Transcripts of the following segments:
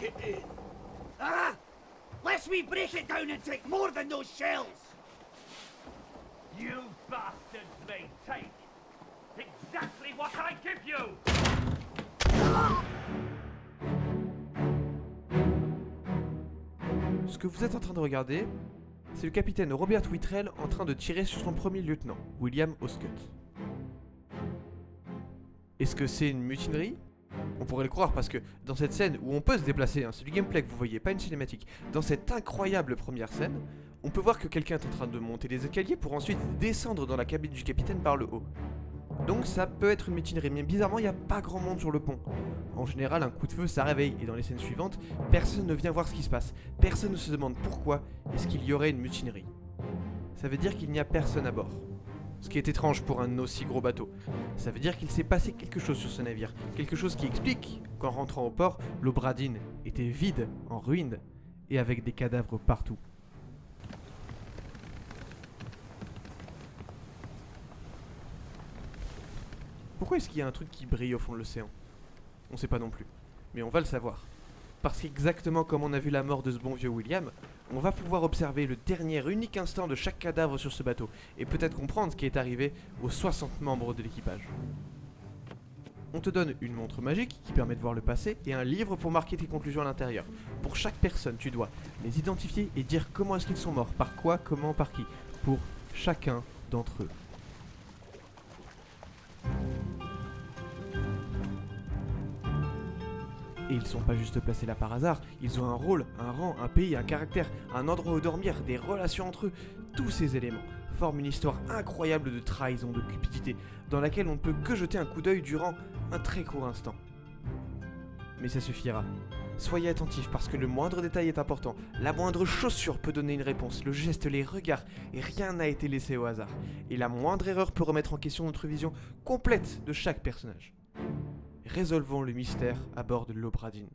break it in. Ah! Lest we break it down and take more than those shells! You bastards may take exactly what I give you! Ce que vous êtes en train de regarder, c'est le capitaine Robert Whittrell en train de tirer sur son premier lieutenant, William Oscut. Est-ce que c'est une mutinerie ? On pourrait le croire parce que dans cette scène où on peut se déplacer, c'est du gameplay que vous voyez, pas une cinématique, dans cette incroyable première scène, on peut voir que quelqu'un est en train de monter les escaliers pour ensuite descendre dans la cabine du capitaine par le haut. Donc ça peut être une mutinerie, mais bizarrement il n'y a pas grand monde sur le pont. En général un coup de feu ça réveille, et dans les scènes suivantes, personne ne vient voir ce qui se passe, personne ne se demande pourquoi est-ce qu'il y aurait une mutinerie. Ça veut dire qu'il n'y a personne à bord. Ce qui est étrange pour un aussi gros bateau. Ça veut dire qu'il s'est passé quelque chose sur ce navire, quelque chose qui explique qu'en rentrant au port, l'Obradine était vide, en ruine, et avec des cadavres partout. Pourquoi est-ce qu'il y a un truc qui brille au fond de l'océan ? On sait pas non plus, mais on va le savoir. Parce qu'exactement comme on a vu la mort de ce bon vieux William, on va pouvoir observer le dernier unique instant de chaque cadavre sur ce bateau, et peut-être comprendre ce qui est arrivé aux 60 membres de l'équipage. On te donne une montre magique qui permet de voir le passé, et un livre pour marquer tes conclusions à l'intérieur. Pour chaque personne, tu dois les identifier et dire comment est-ce qu'ils sont morts, par quoi, comment, par qui, pour chacun d'entre eux. Et ils sont pas juste placés là par hasard, ils ont un rôle, un rang, un pays, un caractère, un endroit où dormir, des relations entre eux. Tous ces éléments forment une histoire incroyable de trahison, de cupidité, dans laquelle on ne peut que jeter un coup d'œil durant un très court instant. Mais ça suffira. Soyez attentifs parce que le moindre détail est important, la moindre chaussure peut donner une réponse, le geste, les regards, et rien n'a été laissé au hasard. Et la moindre erreur peut remettre en question notre vision complète de chaque personnage. Résolvons le mystère à bord de l'Obradine.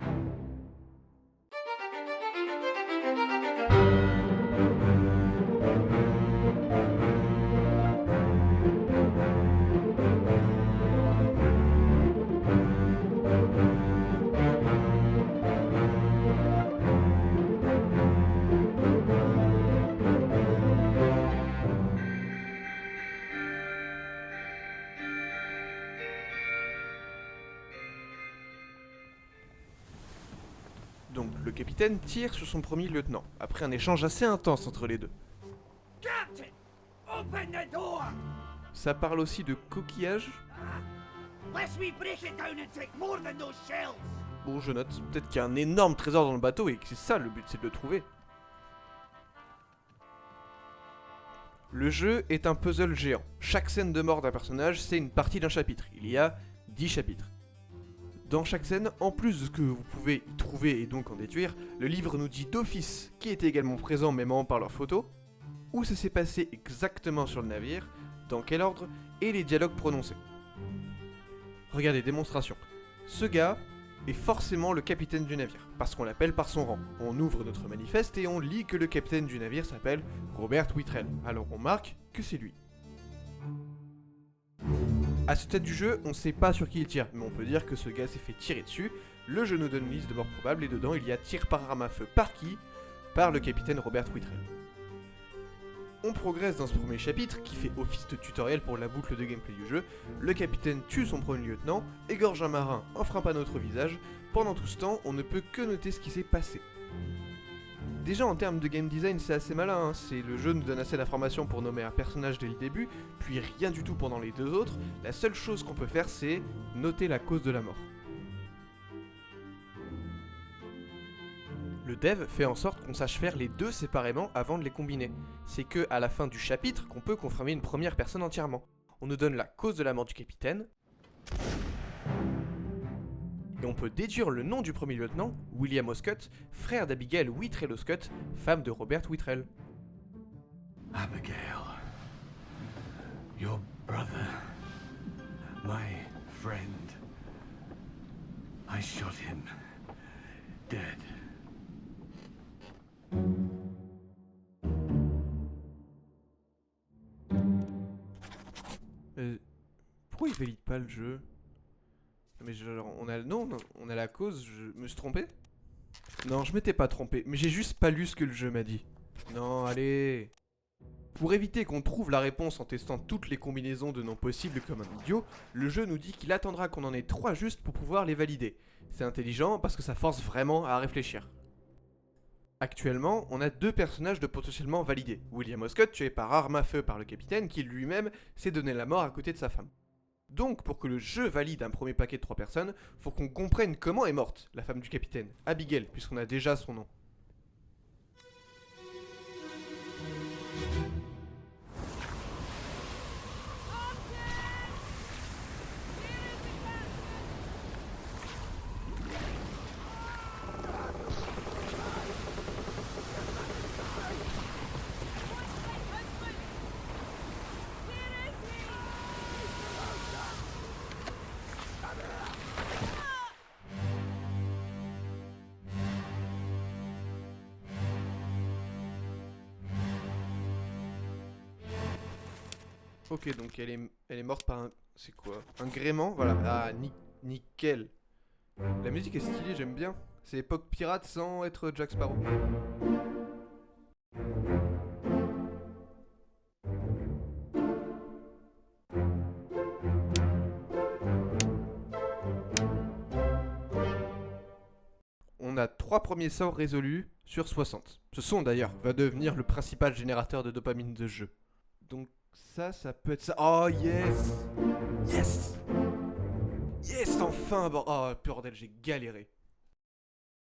Donc le capitaine tire sur son premier lieutenant, après un échange assez intense entre les deux. Captain! Open the door! Ça parle aussi de coquillage. Lest we break it down and take more than those shells! Bon, je note, peut-être qu'il y a un énorme trésor dans le bateau et que c'est ça le but, c'est de le trouver. Le jeu est un puzzle géant. Chaque scène de mort d'un personnage, c'est une partie d'un chapitre. Il y a 10 chapitres. Dans chaque scène, en plus de ce que vous pouvez y trouver et donc en déduire, le livre nous dit d'office qui était également présent même par leurs photos, où ça s'est passé exactement sur le navire, dans quel ordre, et les dialogues prononcés. Regardez, démonstration. Ce gars est forcément le capitaine du navire, parce qu'on l'appelle par son rang. On ouvre notre manifeste et on lit que le capitaine du navire s'appelle Robert Whittrell, alors on marque que c'est lui. A ce stade du jeu, on sait pas sur qui il tire, mais on peut dire que ce gars s'est fait tirer dessus. Le jeu nous donne une liste de morts probables et dedans il y a tir par arme à feu. Par qui ? Par le capitaine Robert Whittrell. On progresse dans ce premier chapitre qui fait office de tutoriel pour la boucle de gameplay du jeu. Le capitaine tue son premier lieutenant, égorge un marin en frappant notre visage. Pendant tout ce temps, on ne peut que noter ce qui s'est passé. Déjà en termes de game design c'est assez malin, c'est le jeu nous donne assez d'informations pour nommer un personnage dès le début, puis rien du tout pendant les deux autres, la seule chose qu'on peut faire c'est noter la cause de la mort. Le dev fait en sorte qu'on sache faire les deux séparément avant de les combiner. C'est que à la fin du chapitre qu'on peut confirmer une première personne entièrement. On nous donne la cause de la mort du capitaine, et on peut déduire le nom du premier lieutenant, William Oscut, frère d'Abigail Whittrell Oscut, femme de Robert Whittrell. Abigail, your brother, my friend. I shot him dead. Pourquoi il valide pas le jeu ? Mais genre, on a le nom, on a la cause, je me suis trompé ? Non, je m'étais pas trompé, mais j'ai juste pas lu ce que le jeu m'a dit. Non, allez. Pour éviter qu'on trouve la réponse en testant toutes les combinaisons de noms possibles comme un idiot, le jeu nous dit qu'il attendra qu'on en ait 3 justes pour pouvoir les valider. C'est intelligent parce que ça force vraiment à réfléchir. Actuellement, on a 2 personnages de potentiellement validés. William Oscott tué par arme à feu par le capitaine qui lui-même s'est donné la mort à côté de sa femme. Donc, pour que le jeu valide un premier paquet de 3 personnes, faut qu'on comprenne comment est morte la femme du capitaine, Abigail, puisqu'on a déjà son nom. Ok, donc elle est morte par un... C'est quoi? Un gréement, voilà. Ah, nickel. La musique est stylée, j'aime bien. C'est époque pirate sans être Jack Sparrow. On a 3 premiers sorts résolus sur 60. Ce son d'ailleurs va devenir le principal générateur de dopamine de jeu. Donc ça peut être ça. Oh yes! Yes! Yes, enfin! Oh bordel, j'ai galéré.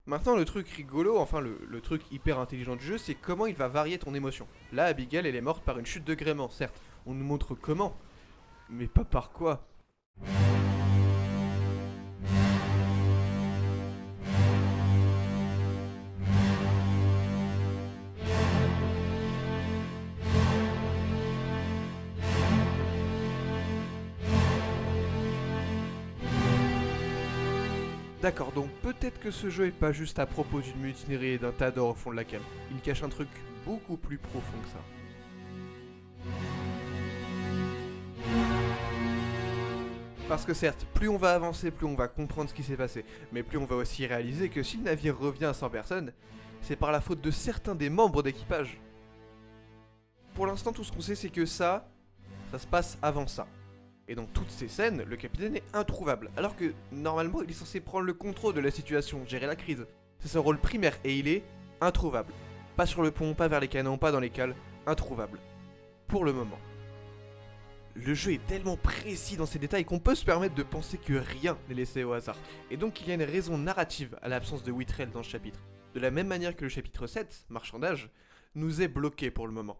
Maintenant le truc rigolo, enfin le truc hyper intelligent du jeu, c'est comment il va varier ton émotion. Là, Abigail, elle est morte par une chute de gréement, certes. On nous montre comment, mais pas par quoi. D'accord, donc peut-être que ce jeu est pas juste à propos d'une mutinerie et d'un tas d'or au fond de la cale. Il cache un truc beaucoup plus profond que ça. Parce que certes, plus on va avancer, plus on va comprendre ce qui s'est passé, mais plus on va aussi réaliser que si le navire revient à 100 personnes, c'est par la faute de certains des membres d'équipage. Pour l'instant, tout ce qu'on sait, c'est que ça se passe avant ça. Et dans toutes ces scènes, le capitaine est introuvable, alors que normalement il est censé prendre le contrôle de la situation, gérer la crise. C'est son rôle primaire et il est introuvable. Pas sur le pont, pas vers les canons, pas dans les cales, introuvable. Pour le moment. Le jeu est tellement précis dans ses détails qu'on peut se permettre de penser que rien n'est laissé au hasard. Et donc il y a une raison narrative à l'absence de Whitrell dans ce chapitre. De la même manière que le chapitre 7, Marchandage, nous est bloqué pour le moment.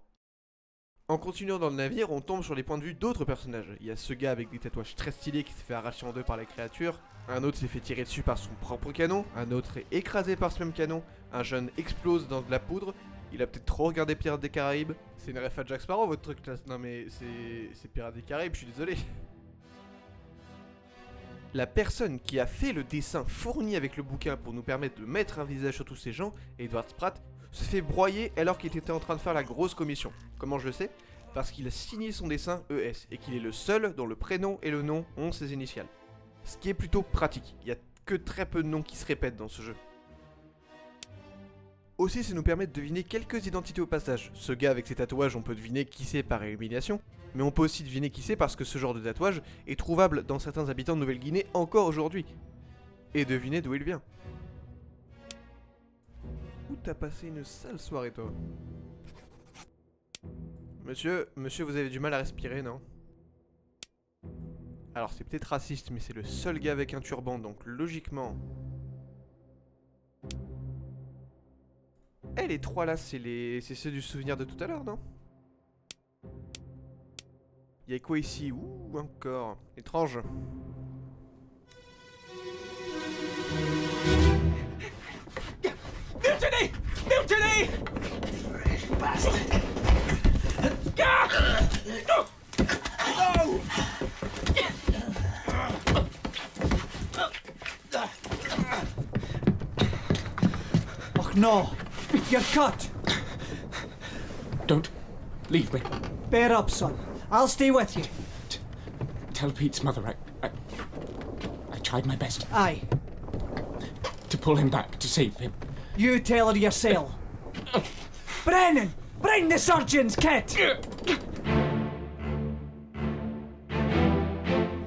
En continuant dans le navire, on tombe sur les points de vue d'autres personnages. Il y a ce gars avec des tatouages très stylés qui s'est fait arracher en deux par la créature, un autre s'est fait tirer dessus par son propre canon, un autre est écrasé par ce même canon, un jeune explose dans de la poudre, il a peut-être trop regardé Pirates des Caraïbes. C'est une ref à Jack Sparrow votre truc là? Non mais c'est Pirates des Caraïbes, je suis désolé. La personne qui a fait le dessin fourni avec le bouquin pour nous permettre de mettre un visage sur tous ces gens, Edward Spratt, se fait broyer alors qu'il était en train de faire la grosse commission. Comment je le sais? Parce qu'il a signé son dessin ES et qu'il est le seul dont le prénom et le nom ont ses initiales. Ce qui est plutôt pratique, il n'y a que très peu de noms qui se répètent dans ce jeu. Aussi, ça nous permet de deviner quelques identités au passage. Ce gars avec ses tatouages, on peut deviner qui c'est par élimination, mais on peut aussi deviner qui c'est parce que ce genre de tatouage est trouvable dans certains habitants de Nouvelle-Guinée encore aujourd'hui. Et deviner d'où il vient. Où t'as passé une sale soirée, toi? Monsieur, vous avez du mal à respirer, non? Alors c'est peut-être raciste, mais c'est le seul gars avec un turban, donc logiquement... Eh, les trois là, c'est ceux du souvenir de tout à l'heure, non? Y'a quoi ici? Ouh, encore. Étrange. Mutiny! Mutiny! Bastard! No! Och no! You're cut! Don't leave me. Bear up, son. I'll stay with you. Tell Pete's mother I tried my best Aye. to pull him back, to save him. You tell her yourself. Brennan! Bring the surgeon's kit!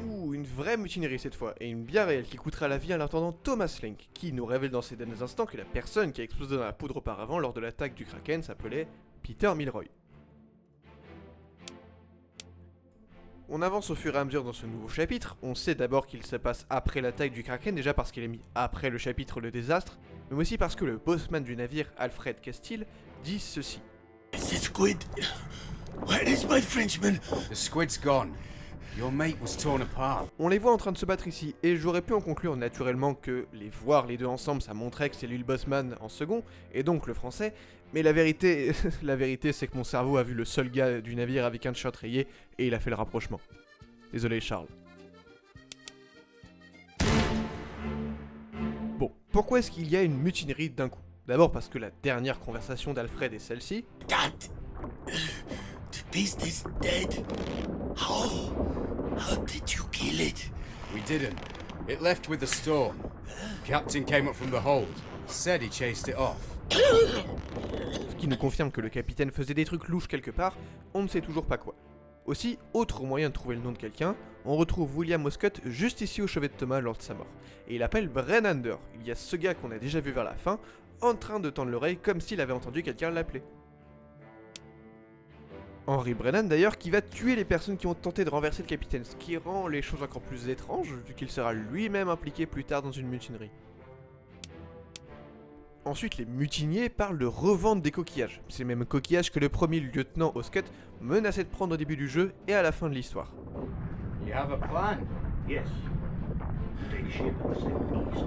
Ouh, une vraie mutinerie cette fois, et une bien réelle qui coûtera la vie à l'intendant Thomas Link, qui nous révèle dans ces derniers instants que la personne qui a explosé dans la poudre auparavant lors de l'attaque du Kraken s'appelait Peter Milroy. On avance au fur et à mesure dans ce nouveau chapitre, on sait d'abord qu'il se passe après l'attaque du Kraken, déjà parce qu'il est mis après le chapitre Le Désastre, mais aussi parce que le bossman du navire, Alfred Castile, dit ceci. It's the squid. Where is my Frenchman? The squid's gone. Your mate was torn apart. On les voit en train de se battre ici, et j'aurais pu en conclure naturellement que les voir les deux ensemble ça montrait que c'est lui le bossman en second, et donc le français, mais la vérité, c'est que mon cerveau a vu le seul gars du navire avec un t-shirt rayé, et il a fait le rapprochement. Désolé Charles. Bon, pourquoi est-ce qu'il y a une mutinerie d'un coup? D'abord parce que la dernière conversation d'Alfred est celle-ci. Dad, the beast is dead. How did you kill it? We didn't. It left with the storm. Captain came up from the hold. Said he chased it off. Ce qui nous confirme que le capitaine faisait des trucs louches quelque part, on ne sait toujours pas quoi. Aussi, autre moyen de trouver le nom de quelqu'un, on retrouve William Oscott juste ici au chevet de Thomas lors de sa mort. Et il appelle Brennander, il y a ce gars qu'on a déjà vu vers la fin, en train de tendre l'oreille comme s'il avait entendu quelqu'un l'appeler. Henry Brennan d'ailleurs qui va tuer les personnes qui ont tenté de renverser le capitaine, ce qui rend les choses encore plus étranges vu qu'il sera lui-même impliqué plus tard dans une mutinerie. Ensuite, les mutiniers parlent de revendre des coquillages. C'est les mêmes coquillages que le premier lieutenant Oscott menaçait de prendre au début du jeu et à la fin de l'histoire. You have a plan? Yes. Take ship and sail east.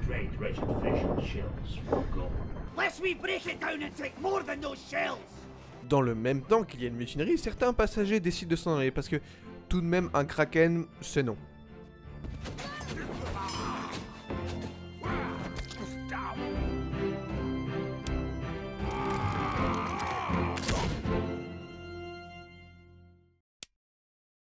Trade wretched fish and shells for gold. Lest we break it down and take more than those shells! Dans le même temps qu'il y a une mutinerie, certains passagers décident de s'en aller parce que tout de même un kraken, c'est non.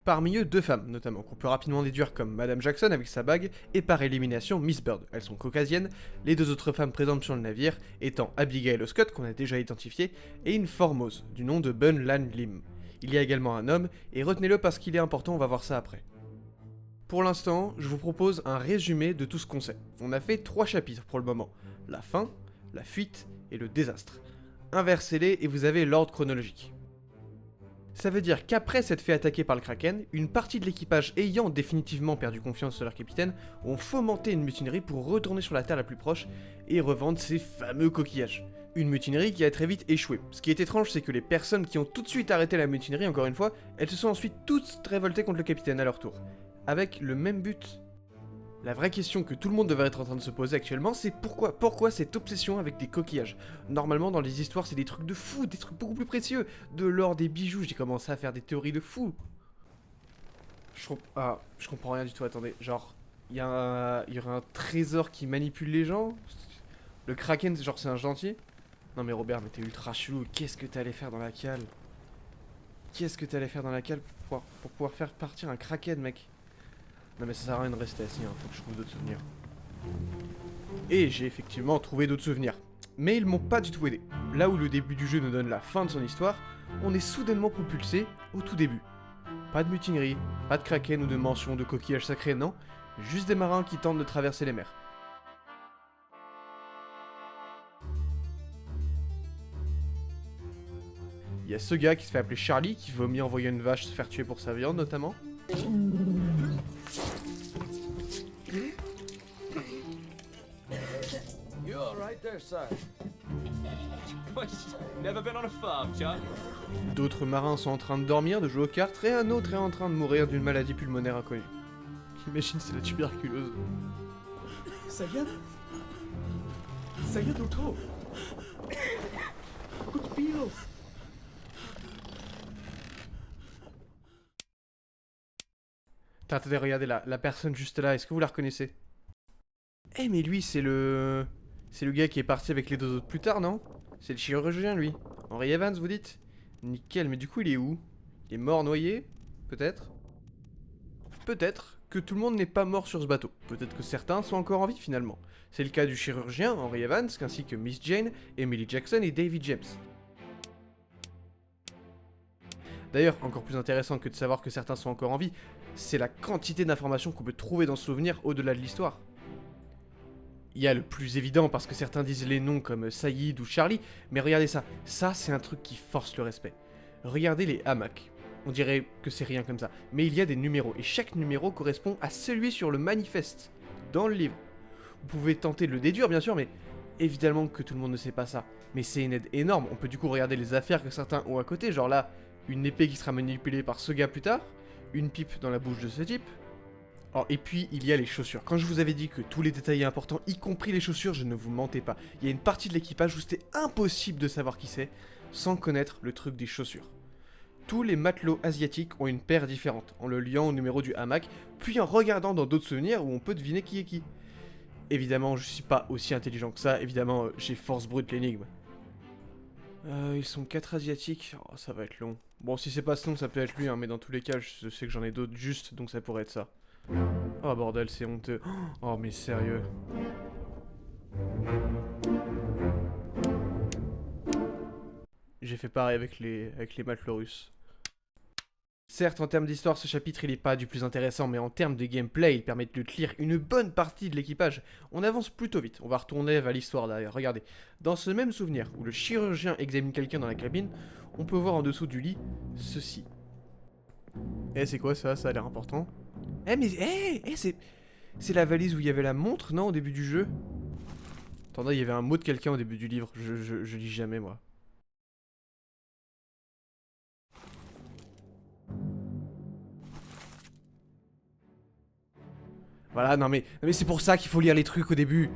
Parmi eux, deux femmes, notamment, qu'on peut rapidement déduire comme Madame Jackson avec sa bague, et par élimination Miss Bird. Elles sont caucasiennes, les deux autres femmes présentes sur le navire étant Abigail Oscott, qu'on a déjà identifié, et une Formose, du nom de Bun Lan Lim. Il y a également un homme, et retenez-le parce qu'il est important, on va voir ça après. Pour l'instant, je vous propose un résumé de tout ce qu'on sait. On a fait 3 chapitres pour le moment. La fin, la fuite et le désastre. Inversez-les et vous avez l'ordre chronologique. Ça veut dire qu'après s'être fait attaquer par le Kraken, une partie de l'équipage ayant définitivement perdu confiance en leur capitaine ont fomenté une mutinerie pour retourner sur la terre la plus proche et revendre ces fameux coquillages. Une mutinerie qui a très vite échoué. Ce qui est étrange, c'est que les personnes qui ont tout de suite arrêté la mutinerie, encore une fois, elles se sont ensuite toutes révoltées contre le capitaine à leur tour. Avec le même but. La vraie question que tout le monde devrait être en train de se poser actuellement, c'est pourquoi cette obsession avec des coquillages? Normalement, dans les histoires, c'est des trucs de fou, des trucs beaucoup plus précieux. De l'or, des bijoux, j'ai commencé à faire des théories de fou. Je comprends rien du tout, attendez. Genre, il y aurait un trésor qui manipule les gens? Le Kraken, genre, c'est un gentil? Non mais Robert, mais t'es ultra chelou. Qu'est-ce que t'allais faire dans la cale? Qu'est-ce que t'allais faire dans la cale pour pouvoir faire partir un Kraken, mec? Non mais ça sert à rien de rester assis, hein. Faut que je trouve d'autres souvenirs. Et j'ai effectivement trouvé d'autres souvenirs. Mais ils m'ont pas du tout aidé. Là où le début du jeu nous donne la fin de son histoire, on est soudainement propulsé au tout début. Pas de mutinerie, pas de kraken ou de mention de coquillages sacrés, non. Juste des marins qui tentent de traverser les mers. Il y a ce gars qui se fait appeler Charlie, qui vomit en voyant une vache se faire tuer pour sa viande notamment. You all right there, sir? Never been on a farm, John? D'autres marins sont en train de dormir, de jouer aux cartes, et un autre est en train de mourir d'une maladie pulmonaire inconnue. Imagine, c'est la tuberculose. Sayed? Sayed Otto! Good deal! Attendez, regardez la personne juste là, est-ce que vous la reconnaissez? Eh mais lui c'est le gars qui est parti avec les deux autres plus tard, non? C'est le chirurgien lui. Henry Evans vous dites? Nickel, mais du coup il est où? Il est mort noyé? Peut-être? Peut-être que tout le monde n'est pas mort sur ce bateau. Peut-être que certains sont encore en vie finalement. C'est le cas du chirurgien Henry Evans, ainsi que Miss Jane, Emily Jackson et David James. D'ailleurs, encore plus intéressant que de savoir que certains sont encore en vie, c'est la quantité d'informations qu'on peut trouver dans ce souvenir au-delà de l'histoire. Il y a le plus évident parce que certains disent les noms comme Saïd ou Charlie, mais regardez ça, c'est un truc qui force le respect. Regardez les hamacs. On dirait que c'est rien comme ça, mais il y a des numéros, et chaque numéro correspond à celui sur le manifeste, dans le livre. Vous pouvez tenter de le déduire bien sûr, mais évidemment que tout le monde ne sait pas ça. Mais c'est une aide énorme, on peut du coup regarder les affaires que certains ont à côté, genre là, une épée qui sera manipulée par ce gars plus tard, une pipe dans la bouche de ce type. Oh, et puis il y a les chaussures. Quand je vous avais dit que tous les détails importants, y compris les chaussures, je ne vous mentais pas. Il y a une partie de l'équipage où c'était impossible de savoir qui c'est, sans connaître le truc des chaussures. Tous les matelots asiatiques ont une paire différente, en le liant au numéro du hamac, puis en regardant dans d'autres souvenirs où on peut deviner qui est qui. Évidemment, je suis pas aussi intelligent que ça, évidemment, j'ai force brute l'énigme. Ils sont 4 asiatiques, oh, ça va être long. Bon, si c'est pas ce nom, ça peut être lui, hein, mais dans tous les cas, je sais que j'en ai d'autres juste, donc ça pourrait être ça. Oh bordel, c'est honteux. Oh mais sérieux. J'ai fait pareil avec les matelots russes. Certes, en termes d'histoire, ce chapitre il est pas du plus intéressant, mais en termes de gameplay, il permet de clear une bonne partie de l'équipage. On avance plutôt vite, on va retourner vers l'histoire d'ailleurs. Regardez, dans ce même souvenir, où le chirurgien examine quelqu'un dans la cabine, on peut voir en dessous du lit, ceci. Eh, c'est quoi ça? Ça a l'air important. Eh, mais... c'est la valise où il y avait la montre, non, au début du jeu? Attendez, il y avait un mot de quelqu'un au début du livre, je lis jamais, moi. Voilà, non mais c'est pour ça qu'il faut lire les trucs au début.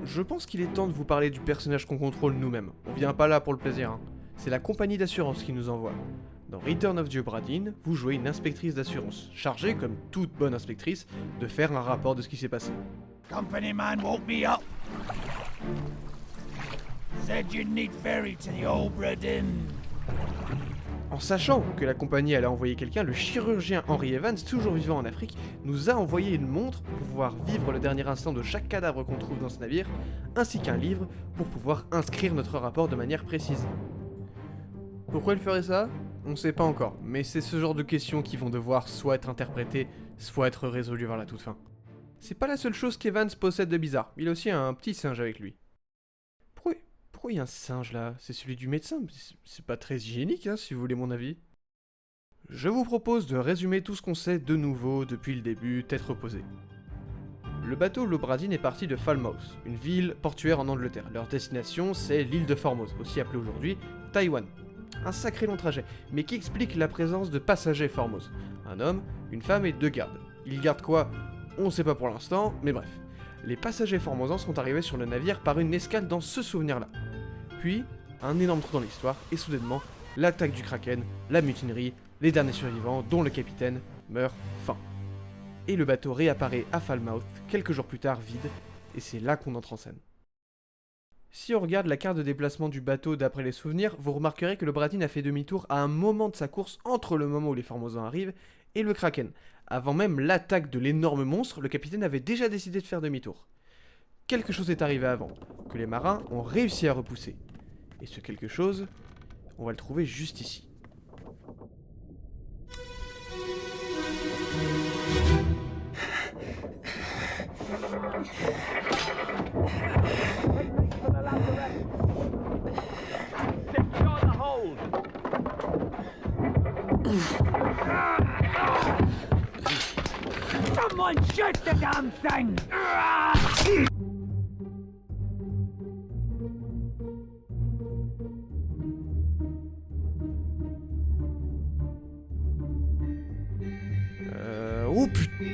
Je pense qu'il est temps de vous parler du personnage qu'on contrôle nous-mêmes. On vient pas là pour le plaisir, hein. C'est la compagnie d'assurance qui nous envoie. Dans Return of Joe Bradin, vous jouez une inspectrice d'assurance, chargée, comme toute bonne inspectrice, de faire un rapport de ce qui s'est passé. Company man woke me up. Said you'd need ferry to the old Bradin. En sachant que la compagnie allait envoyer quelqu'un, le chirurgien Henry Evans, toujours vivant en Afrique, nous a envoyé une montre pour pouvoir vivre le dernier instant de chaque cadavre qu'on trouve dans ce navire, ainsi qu'un livre pour pouvoir inscrire notre rapport de manière précise. Pourquoi il ferait ça? On sait pas encore, mais c'est ce genre de questions qui vont devoir soit être interprétées, soit être résolues vers la toute fin. C'est pas la seule chose qu'Evans possède de bizarre, il a aussi un petit singe avec lui. Pourquoi il y a un singe là? C'est celui du médecin? C'est pas très hygiénique, hein, si vous voulez mon avis. Je vous propose de résumer tout ce qu'on sait de nouveau depuis le début, tête reposée. Le bateau Lobradin est parti de Falmouth, une ville portuaire en Angleterre. Leur destination, c'est l'île de Formose, aussi appelée aujourd'hui Taïwan. Un sacré long trajet, mais qui explique la présence de passagers Formose. Un homme, une femme et 2 gardes. Ils gardent quoi? On sait pas pour l'instant, mais bref. Les passagers formosans sont arrivés sur le navire par une escale dans ce souvenir-là. Puis, un énorme trou dans l'histoire, et soudainement, l'attaque du Kraken, la mutinerie, les derniers survivants, dont le capitaine, meurent fin. Et le bateau réapparaît à Falmouth, quelques jours plus tard vide, et c'est là qu'on entre en scène. Si on regarde la carte de déplacement du bateau d'après les souvenirs, vous remarquerez que le Bradin a fait demi-tour à un moment de sa course entre le moment où les Formosans arrivent et le Kraken. Avant même l'attaque de l'énorme monstre, le capitaine avait déjà décidé de faire demi-tour. Quelque chose est arrivé avant, que les marins ont réussi à repousser. Et ce quelque chose, on va le trouver juste ici. Someone shoot the damn thing! Oh putain!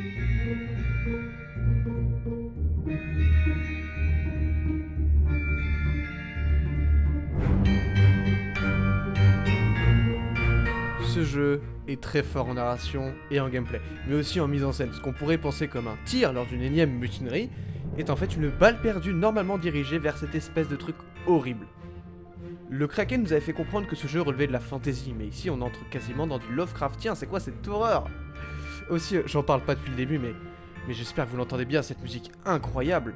Ce jeu est très fort en narration et en gameplay, mais aussi en mise en scène. Ce qu'on pourrait penser comme un tir lors d'une énième mutinerie est en fait une balle perdue normalement dirigée vers cette espèce de truc horrible. Le Kraken nous avait fait comprendre que ce jeu relevait de la fantasy, mais ici on entre quasiment dans du Lovecraftien, c'est quoi cette horreur? Aussi, j'en parle pas depuis le début, mais j'espère que vous l'entendez bien, cette musique incroyable.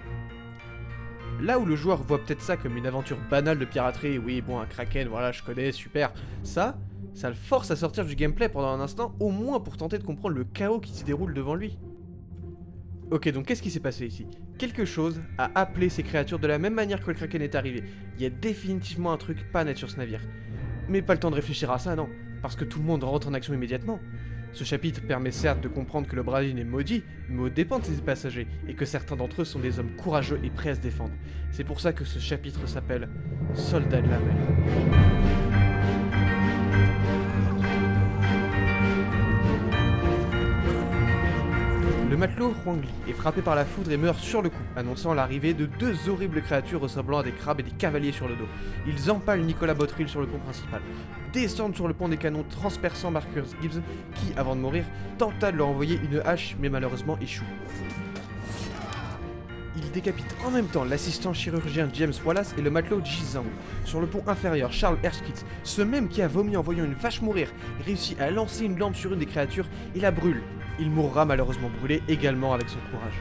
Là où le joueur voit peut-être ça comme une aventure banale de piraterie, oui, bon, un kraken, voilà, je connais, super, ça le force à sortir du gameplay pendant un instant, au moins pour tenter de comprendre le chaos qui s'y déroule devant lui. Ok, donc qu'est-ce qui s'est passé ici? Quelque chose a appelé ces créatures de la même manière que le kraken est arrivé. Il y a définitivement un truc pas net sur ce navire. Mais pas le temps de réfléchir à ça, non, parce que tout le monde rentre en action immédiatement. Ce chapitre permet certes de comprendre que le Bradin est maudit, mais aux dépens de ses passagers, et que certains d'entre eux sont des hommes courageux et prêts à se défendre. C'est pour ça que ce chapitre s'appelle Soldats de la mer. Le matelot Huang Li est frappé par la foudre et meurt sur le coup, annonçant l'arrivée de deux horribles créatures ressemblant à des crabes et des cavaliers sur le dos. Ils empalent Nicolas Botterill sur le pont principal, descendent sur le pont des canons transperçant Marcus Gibbs, qui, avant de mourir, tenta de leur envoyer une hache, mais malheureusement échoue. Ils décapitent en même temps l'assistant chirurgien James Wallace et le matelot Ji Zhang. Sur le pont inférieur, Charles Erskine, ce même qui a vomi en voyant une vache mourir, réussit à lancer une lampe sur une des créatures et la brûle. Il mourra malheureusement brûlé également avec son courage.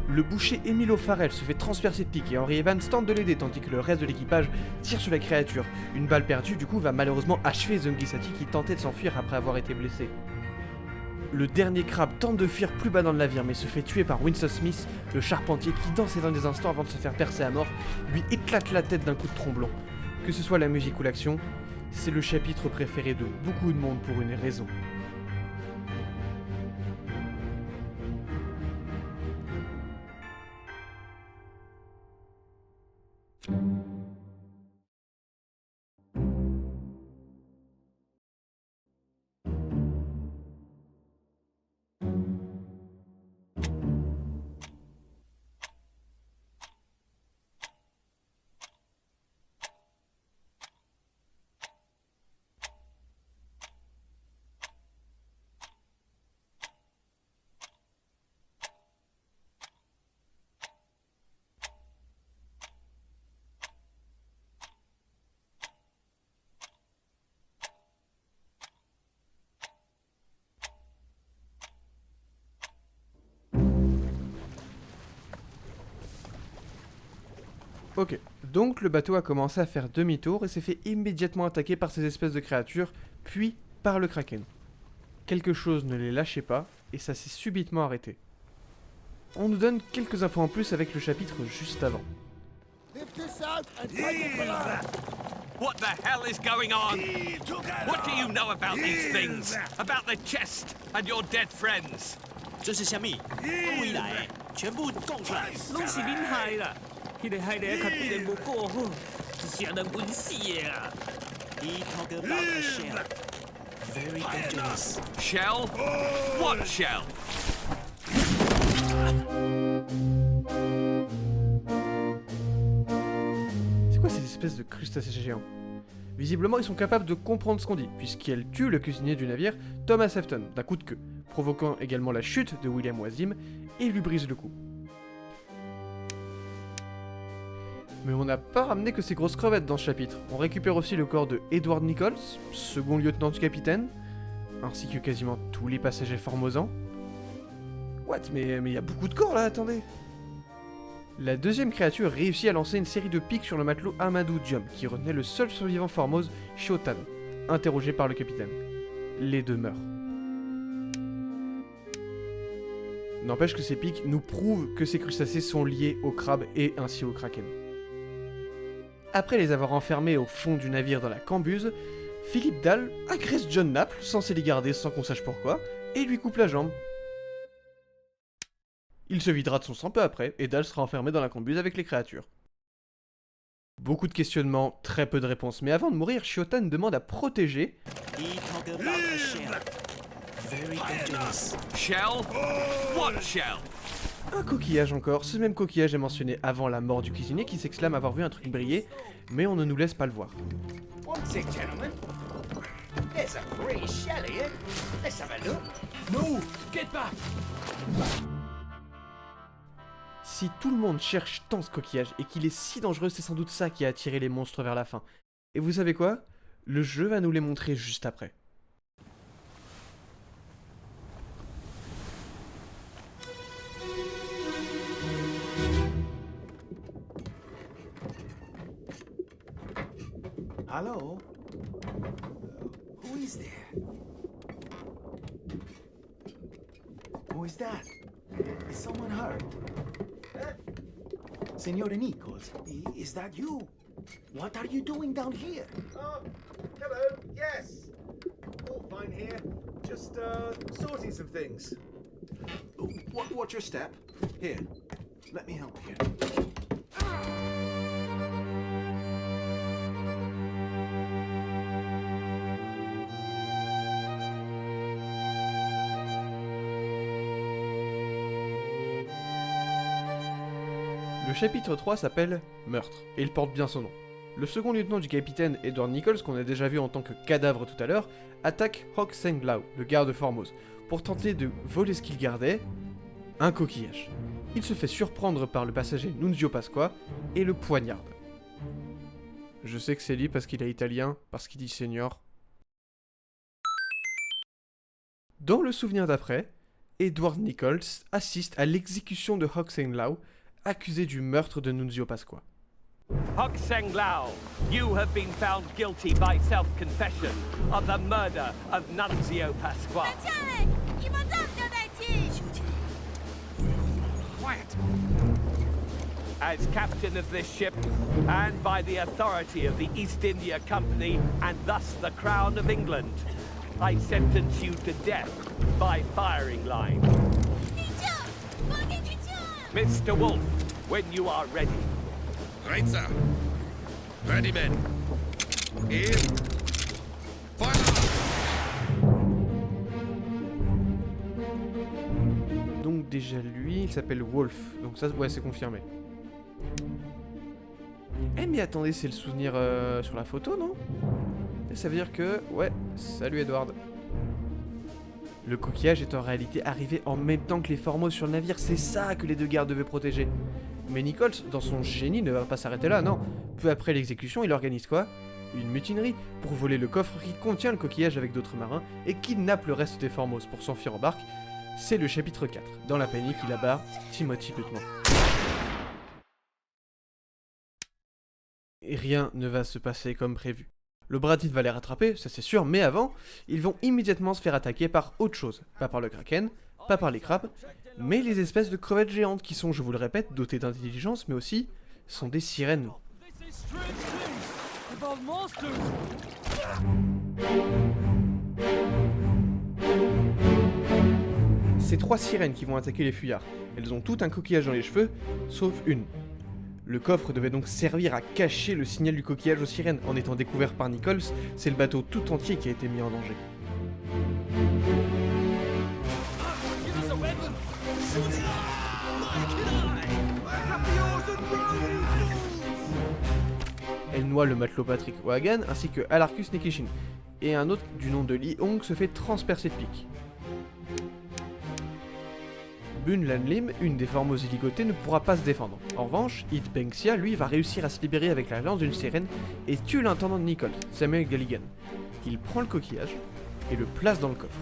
Le boucher Emile O'Farrell se fait transpercer de pique et Henry Evans tente de l'aider tandis que le reste de l'équipage tire sur la créature. Une balle perdue du coup va malheureusement achever Zungisati qui tentait de s'enfuir après avoir été blessé. Le dernier crabe tente de fuir plus bas dans le navire mais se fait tuer par Winston Smith, le charpentier qui dans ces derniers instants avant de se faire percer à mort, lui éclate la tête d'un coup de tromblon. Que ce soit la musique ou l'action, c'est le chapitre préféré de beaucoup de monde pour une raison. Ok, donc le bateau a commencé à faire demi-tour et s'est fait immédiatement attaquer par ces espèces de créatures, puis par le kraken. Quelque chose ne les lâchait pas, et ça s'est subitement arrêté. On nous donne quelques infos en plus avec le chapitre juste avant. What the hell is going on? What do you know about these things? About the chest and your dead friends? 这是虾米？未来全部供出来，拢是恁害啦！迄个海的较对人无顾好，是让人晕死的啊！He talk about a shell, very dangerous. Shell? What shell? C'est quoi ces espèces de crustacés géants? Visiblement, ils sont capables de comprendre ce qu'on dit, puisqu'elles tuent le cuisinier du navire, Thomas Afton, d'un coup de queue, provoquant également la chute de William Wazim, et lui brise le cou. Mais on n'a pas ramené que ces grosses crevettes dans ce chapitre. On récupère aussi le corps de Edward Nichols, second lieutenant du capitaine, ainsi que quasiment tous les passagers Formosans. What? Mais il y a beaucoup de corps là, attendez! La deuxième créature réussit à lancer une série de pics sur le matelot Amadou Diom, qui retenait le seul survivant Formose, Shotan, interrogé par le capitaine. Les deux meurent. N'empêche que ces pics nous prouvent que ces crustacés sont liés au crabe et ainsi au kraken. Après les avoir enfermés au fond du navire dans la cambuse, Philippe Dahl agresse John Naples, censé les garder sans qu'on sache pourquoi, et lui coupe la jambe. Il se videra de son sang peu après, et Dahl sera enfermé dans la cambuse avec les créatures. Beaucoup de questionnements, très peu de réponses, mais avant de mourir, Shotan demande à protéger... He talk about a shell, very dangerous. Shell? What shell? Un coquillage encore, ce même coquillage est mentionné avant la mort du cuisinier qui s'exclame avoir vu un truc briller, mais on ne nous laisse pas le voir. One sec, gentlemen. There's a pretty shell here. Let's have a look. No, get back! Si tout le monde cherche tant ce coquillage et qu'il est si dangereux, c'est sans doute ça qui a attiré les monstres vers la fin. Et vous savez quoi? Le jeu va nous les montrer juste après. Hello? Who is there? Who is that? Is someone hurt? Senora Nichols, is that you? What are you doing down here? Hello, yes. All fine here. Just, sorting some things. What's your step? Here, let me help you. Le chapitre 3 s'appelle Meurtre, et il porte bien son nom. Le second lieutenant du capitaine Edward Nichols, qu'on a déjà vu en tant que cadavre tout à l'heure, attaque Hok Seng Lao, le garde Formose, pour tenter de voler ce qu'il gardait, un coquillage. Il se fait surprendre par le passager Nunzio Pasqua et le poignarde. Je sais que c'est lui parce qu'il est italien, parce qu'il dit senior. Dans le souvenir d'après, Edward Nichols assiste à l'exécution de Hok Seng Lao, accusé du meurtre de Nunzio Pasqua. Hok Seng Lao, you have been found guilty by self-confession of the murder of Nunzio Pasqua. Quiet. As captain of this ship, and by the authority of the East India Company, and thus the Crown of England, I sentence you to death by firing line. Mr. Wolf, when you are ready. Right, sir. Ready, men. Aim. Fire! Donc déjà lui, il s'appelle Wolf, donc ça, ouais, c'est confirmé. Eh mais attendez, c'est le souvenir sur la photo, non? Et ça veut dire que... Ouais, salut Edward. Le coquillage est en réalité arrivé en même temps que les Formos sur le navire, c'est ça que les deux gardes devaient protéger. Mais Nichols, dans son génie, ne va pas s'arrêter là, non. Peu après l'exécution, il organise quoi? Une mutinerie pour voler le coffre qui contient le coquillage avec d'autres marins et kidnappe le reste des Formos pour s'enfuir en barque. C'est le chapitre 4. Dans la panique, il abat Timothy Lieutenant. Et rien ne va se passer comme prévu. Le Bradin va les rattraper, ça c'est sûr, mais avant, ils vont immédiatement se faire attaquer par autre chose. Pas par le Kraken, pas par les crabes, mais les espèces de crevettes géantes qui sont, je vous le répète, dotées d'intelligence, mais aussi sont des sirènes. C'est 3 sirènes qui vont attaquer les fuyards. Elles ont toutes un coquillage dans les cheveux, sauf une. Le coffre devait donc servir à cacher le signal du coquillage aux sirènes. En étant découvert par Nichols, c'est le bateau tout entier qui a été mis en danger. Elle noie le matelot Patrick O'Hagan ainsi que Alarcus Nekishin. Et un autre du nom de Lee Hong se fait transpercer de pique. Bun Lanlim, une des Formos ligotées, ne pourra pas se défendre. En revanche, It Bengxia, lui, va réussir à se libérer avec la lance d'une sirène et tue l'intendant de Nichols, Samuel Galligan. Il prend le coquillage et le place dans le coffre.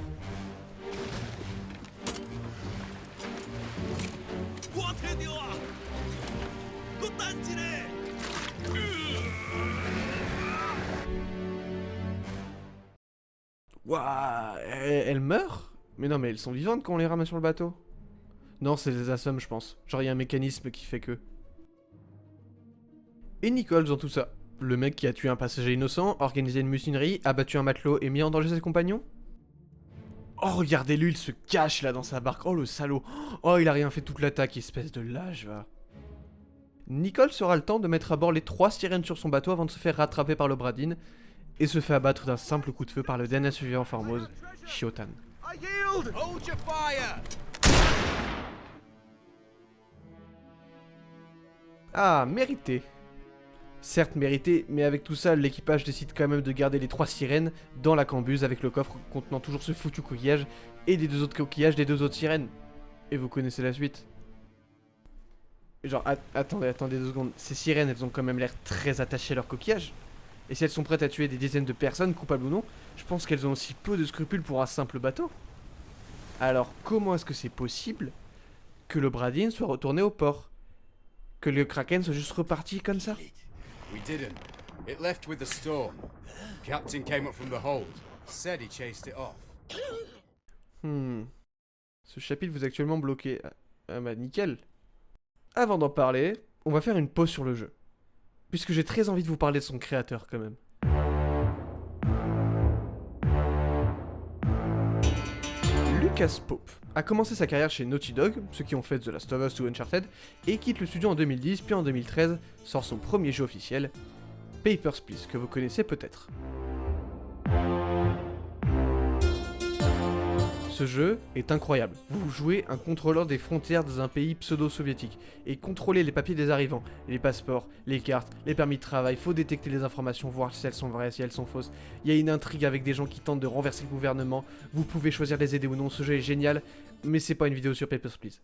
Waouh, elle meurt? Mais non, mais elles sont vivantes quand on les ramène sur le bateau. Non, c'est des assommes, je pense. Genre, il y a un mécanisme qui fait que... Et Nichols dans tout ça. Le mec qui a tué un passager innocent, organisé une mutinerie, abattu un matelot et mis en danger ses compagnons. Oh, regardez-lui, il se cache là dans sa barque. Oh, le salaud. Oh, il a rien fait toute l'attaque, espèce de lâche, va. Nichols aura le temps de mettre à bord les 3 sirènes sur son bateau avant de se faire rattraper par le Bradin et se fait abattre d'un simple coup de feu par le dernier survivant Formose, Shiotan. Hold your fire! Ah, mérité. Certes mérité, mais avec tout ça, l'équipage décide quand même de garder les 3 sirènes dans la cambuse avec le coffre contenant toujours ce foutu coquillage et les 2 autres coquillages des 2 autres sirènes. Et vous connaissez la suite. Genre, attendez 2 secondes. Ces sirènes, elles ont quand même l'air très attachées à leur coquillage. Et si elles sont prêtes à tuer des dizaines de personnes, coupables ou non, je pense qu'elles ont aussi peu de scrupules pour un simple bateau. Alors, comment est-ce que c'est possible que le Bradin soit retourné au port? Que le Kraken soit juste reparti comme ça? We didn't. It left with the storm. Captain came up from the hold. Said he chased it off. Ce chapitre vous est actuellement bloqué. Ah bah nickel. Avant d'en parler, on va faire une pause sur le jeu. Puisque j'ai très envie de vous parler de son créateur quand même. Lucas Pope a commencé sa carrière chez Naughty Dog, ceux qui ont fait The Last of Us ou Uncharted, et quitte le studio en 2010, puis en 2013 sort son premier jeu officiel, Papers, Please, que vous connaissez peut-être. Ce jeu est incroyable. Vous jouez un contrôleur des frontières dans un pays pseudo-soviétique et contrôlez les papiers des arrivants, les passeports, les cartes, les permis de travail, faut détecter les informations, voir si elles sont vraies, si elles sont fausses. Il y a une intrigue avec des gens qui tentent de renverser le gouvernement, vous pouvez choisir de les aider ou non, ce jeu est génial, mais c'est pas une vidéo sur Papers, Please.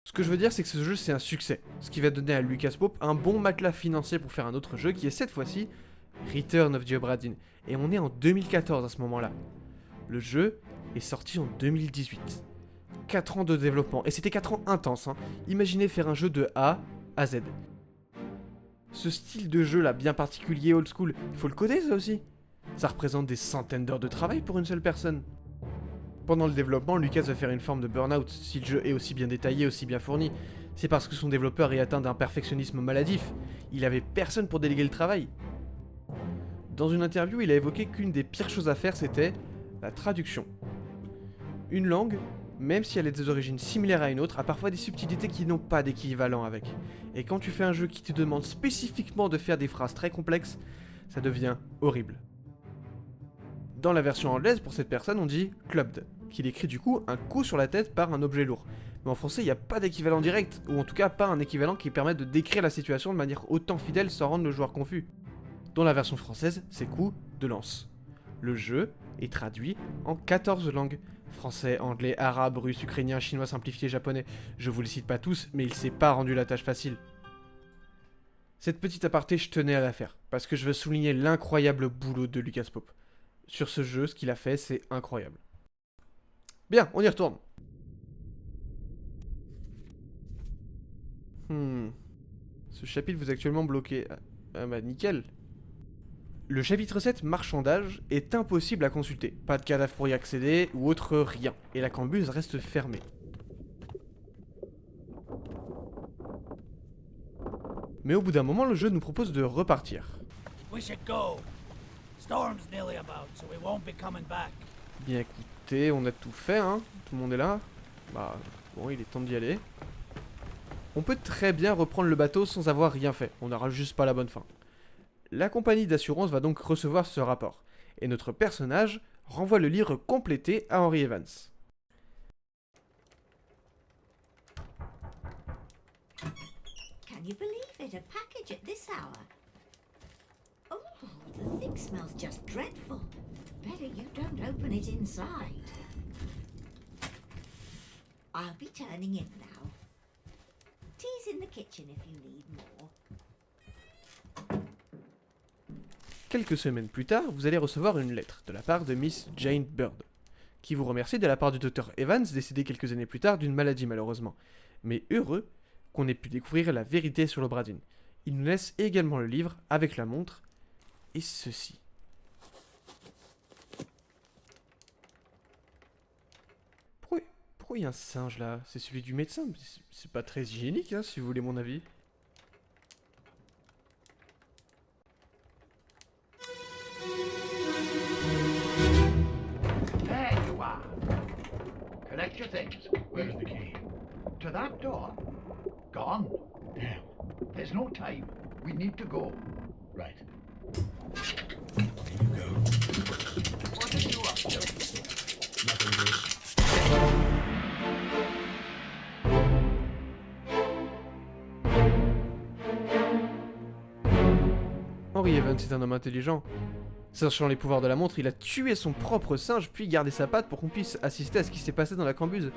Ce que je veux dire, c'est que ce jeu c'est un succès, ce qui va donner à Lucas Pope un bon matelas financier pour faire un autre jeu qui est cette fois-ci Return of the Obra Dinn, et on est en 2014 à ce moment-là. Le jeu est sorti en 2018. 4 ans de développement, et c'était 4 ans intenses, hein. Imaginez faire un jeu de A à Z. Ce style de jeu là, bien particulier, old school, il faut le coder ça aussi. Ça représente des centaines d'heures de travail pour une seule personne. Pendant le développement, Lucas va faire une forme de burn-out, si le jeu est aussi bien détaillé, aussi bien fourni. C'est parce que son développeur est atteint d'un perfectionnisme maladif. Il avait personne pour déléguer le travail. Dans une interview, il a évoqué qu'une des pires choses à faire, c'était la traduction. Une langue, même si elle a des origines similaires à une autre, a parfois des subtilités qui n'ont pas d'équivalent avec. Et quand tu fais un jeu qui te demande spécifiquement de faire des phrases très complexes, ça devient horrible. Dans la version anglaise, pour cette personne, on dit « clubbed », qui décrit du coup un coup sur la tête par un objet lourd. Mais en français, il n'y a pas d'équivalent direct, ou en tout cas pas un équivalent qui permette de décrire la situation de manière autant fidèle sans rendre le joueur confus. Dans la version française, c'est coup de lance. Le jeu est traduit en 14 langues. Français, anglais, arabe, russe, ukrainien, chinois simplifié, japonais. Je vous les cite pas tous, mais il s'est pas rendu la tâche facile. Cette petite aparté, je tenais à la faire, parce que je veux souligner l'incroyable boulot de Lucas Pope. Sur ce jeu, ce qu'il a fait, c'est incroyable. Bien, on y retourne. Ce chapitre vous est actuellement bloqué. Ah bah nickel. Le chapitre 7, marchandage, est impossible à consulter. Pas de cadavre pour y accéder, ou autre rien. Et la cambuse reste fermée. Mais au bout d'un moment, le jeu nous propose de repartir. We should go. Storm's nearly about, so we won't be coming back. Bien écoutez, on a tout fait, hein. Tout le monde est là. Bah, bon, il est temps d'y aller. On peut très bien reprendre le bateau sans avoir rien fait. On n'aura juste pas la bonne fin. La compagnie d'assurance va donc recevoir ce rapport, et notre personnage renvoie le livre complété à Henry Evans. Can you believe it? A package at this hour. Oh, the thing smells just dreadful. Better you don't open it inside. I'll be turning in now. Tea's in the kitchen if you need more. Quelques semaines plus tard, vous allez recevoir une lettre de la part de Miss Jane Bird, qui vous remercie de la part du Dr Evans, décédé quelques années plus tard d'une maladie malheureusement, mais heureux qu'on ait pu découvrir la vérité sur l'Obra Dinn. Il nous laisse également le livre avec la montre et ceci. Pourquoi il y a un singe là? C'est celui du médecin, mais c'est pas très hygiénique hein, si vous voulez mon avis. There you are. Collect your things. Where's the key? To that door. Gone. Damn. There's no time. We need to go. Right. There you go. What are you up to? Nothing good. Henry Evans est un homme intelligent. Sachant les pouvoirs de la montre, il a tué son propre singe puis gardé sa patte pour qu'on puisse assister à ce qui s'est passé dans la cambuse.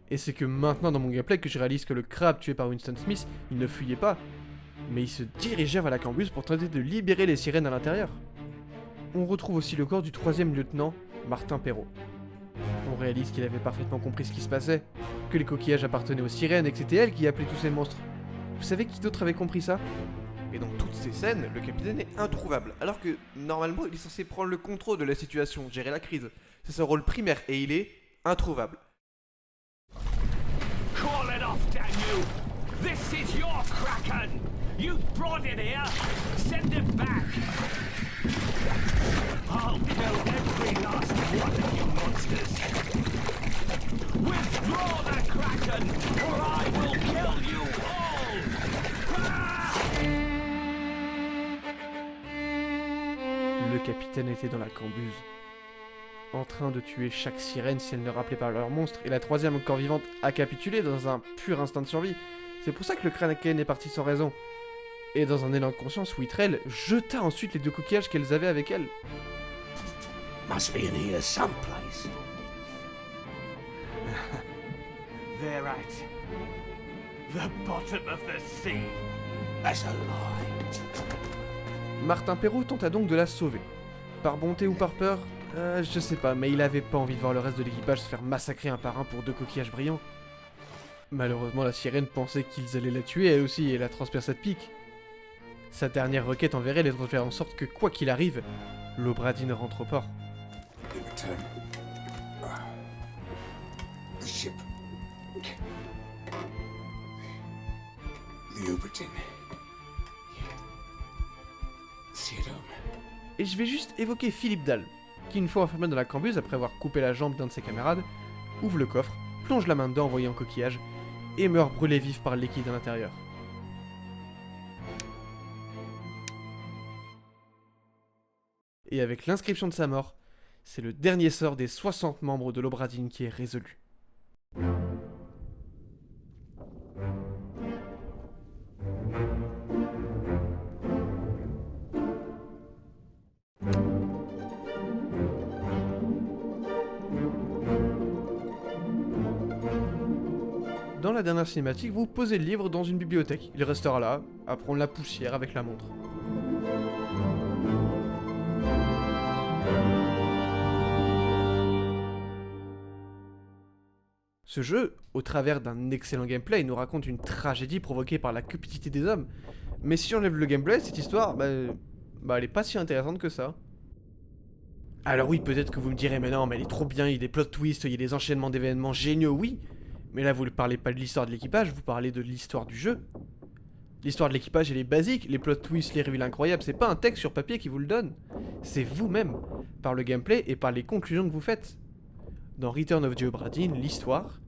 Et c'est que maintenant dans mon gameplay que je réalise que le crabe tué par Winston Smith, il ne fuyait pas, mais il se dirigeait vers la cambuse pour tenter de libérer les sirènes à l'intérieur. On retrouve aussi le corps du 3e lieutenant, Martin Perrault. On réalise qu'il avait parfaitement compris ce qui se passait, que les coquillages appartenaient aux sirènes et que c'était elles qui appelaient tous ces monstres. Vous savez qui d'autre avait compris ça? Et dans toutes ces scènes, le capitaine est introuvable, alors que normalement il est censé prendre le contrôle de la situation, gérer la crise. C'est son rôle primaire et il est introuvable. Call it off, damn you! This is your Kraken! You brought it here! Send it back! I'll kill every last one of you monsters! Withdraw the Kraken, or I will kill you all! Le capitaine était dans la cambuse, en train de tuer chaque sirène si elle ne rappelait pas leur monstre, et la troisième encore vivante a capitulé dans un pur instinct de survie. C'est pour ça que le Kraken est parti sans raison. Et dans un élan de conscience, Whitrell jeta ensuite les 2 coquillages qu'elles avaient avec elle. Must be in here someplace. They're at the bottom of the sea. That's a lie. Martin Perrault tenta donc de la sauver. Par bonté ou par peur, je sais pas, mais il avait pas envie de voir le reste de l'équipage se faire massacrer un par un pour 2 coquillages brillants. Malheureusement, la sirène pensait qu'ils allaient la tuer elle aussi et la transpercer de pique. Sa dernière requête envers elle est de faire en sorte que, quoi qu'il arrive, l'Obradine rentre au port. The ship. The Obradine. See it home. Et je vais juste évoquer Philippe Dahl, qui une fois enfermé dans la cambuse après avoir coupé la jambe d'un de ses camarades, ouvre le coffre, plonge la main dedans en voyant coquillage, et meurt brûlé vif par le liquide à l'intérieur. Et avec l'inscription de sa mort, c'est le dernier sort des 60 membres de l'Obradine qui est résolu. Dans la dernière cinématique, vous posez le livre dans une bibliothèque. Il restera là, à prendre la poussière avec la montre. Ce jeu, au travers d'un excellent gameplay, nous raconte une tragédie provoquée par la cupidité des hommes. Mais si on enlève le gameplay, cette histoire, elle est pas si intéressante que ça. Alors oui, peut-être que vous me direz, mais non, mais elle est trop bien, il y a des plot twists, il y a des enchaînements d'événements géniaux, oui. Mais là, vous ne parlez pas de l'histoire de l'équipage, vous parlez de l'histoire du jeu. L'histoire de l'équipage, elle est basique, les plot twists, les reveals incroyables, c'est pas un texte sur papier qui vous le donne. C'est vous-même, par le gameplay et par les conclusions que vous faites. Dans Return of the Obradine, l'histoire,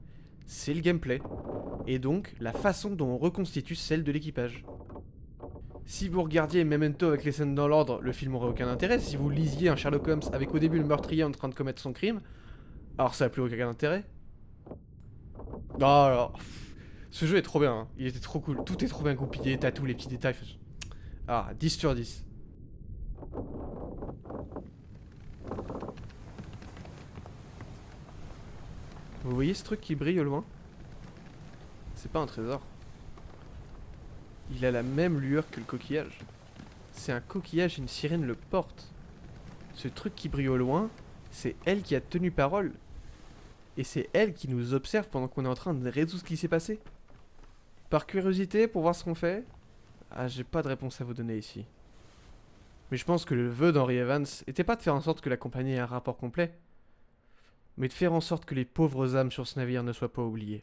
c'est le gameplay. Et donc, la façon dont on reconstitue celle de l'équipage. Si vous regardiez Memento avec les scènes dans l'ordre, le film aurait aucun intérêt. Si vous lisiez un Sherlock Holmes avec au début le meurtrier en train de commettre son crime, alors ça n'a plus aucun intérêt. Non, alors, ce jeu est trop bien, hein. Il était trop cool, tout est trop bien goupillé, t'as tous les petits détails. Ah, 10 sur 10. Vous voyez ce truc qui brille au loin? C'est pas un trésor. Il a la même lueur que le coquillage. C'est un coquillage et une sirène le portent. Ce truc qui brille au loin, c'est elle qui a tenu parole. Et c'est elle qui nous observe pendant qu'on est en train de résoudre ce qui s'est passé. Par curiosité, pour voir ce qu'on fait, j'ai pas de réponse à vous donner ici. Mais je pense que le vœu d'Henry Evans était pas de faire en sorte que la compagnie ait un rapport complet, mais de faire en sorte que les pauvres âmes sur ce navire ne soient pas oubliées.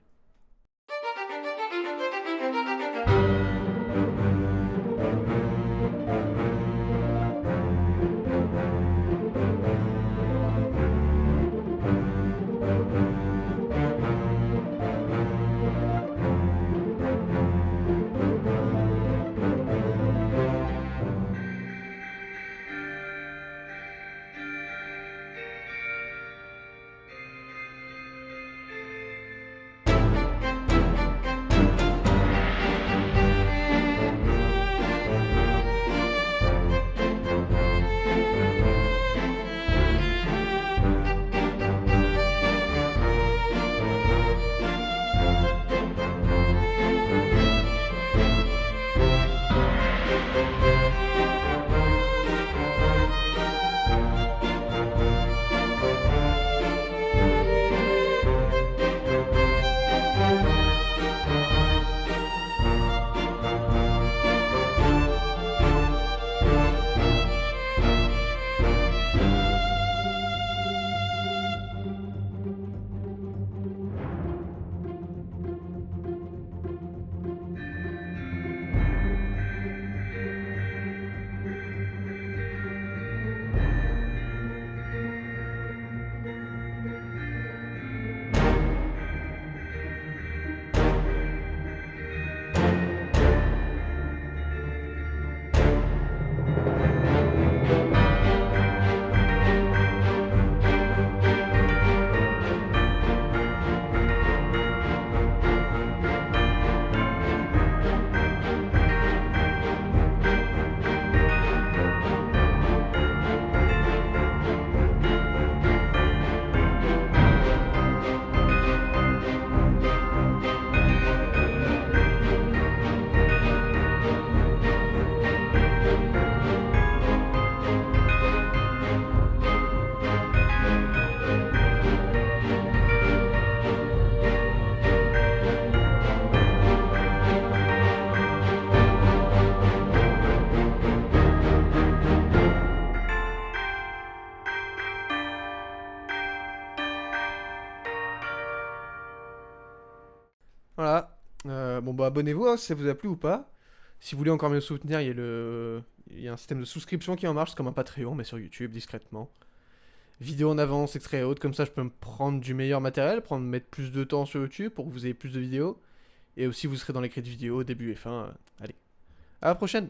Bon bah abonnez-vous hein, si ça vous a plu ou pas. Si vous voulez encore mieux me soutenir, il y a un système de souscription qui en marche, c'est comme un Patreon, mais sur YouTube, discrètement. Vidéo en avance, extrait et autres, comme ça je peux me prendre du meilleur matériel, mettre plus de temps sur YouTube pour que vous ayez plus de vidéos. Et aussi vous serez dans les crédits vidéo, début et fin. Allez, à la prochaine!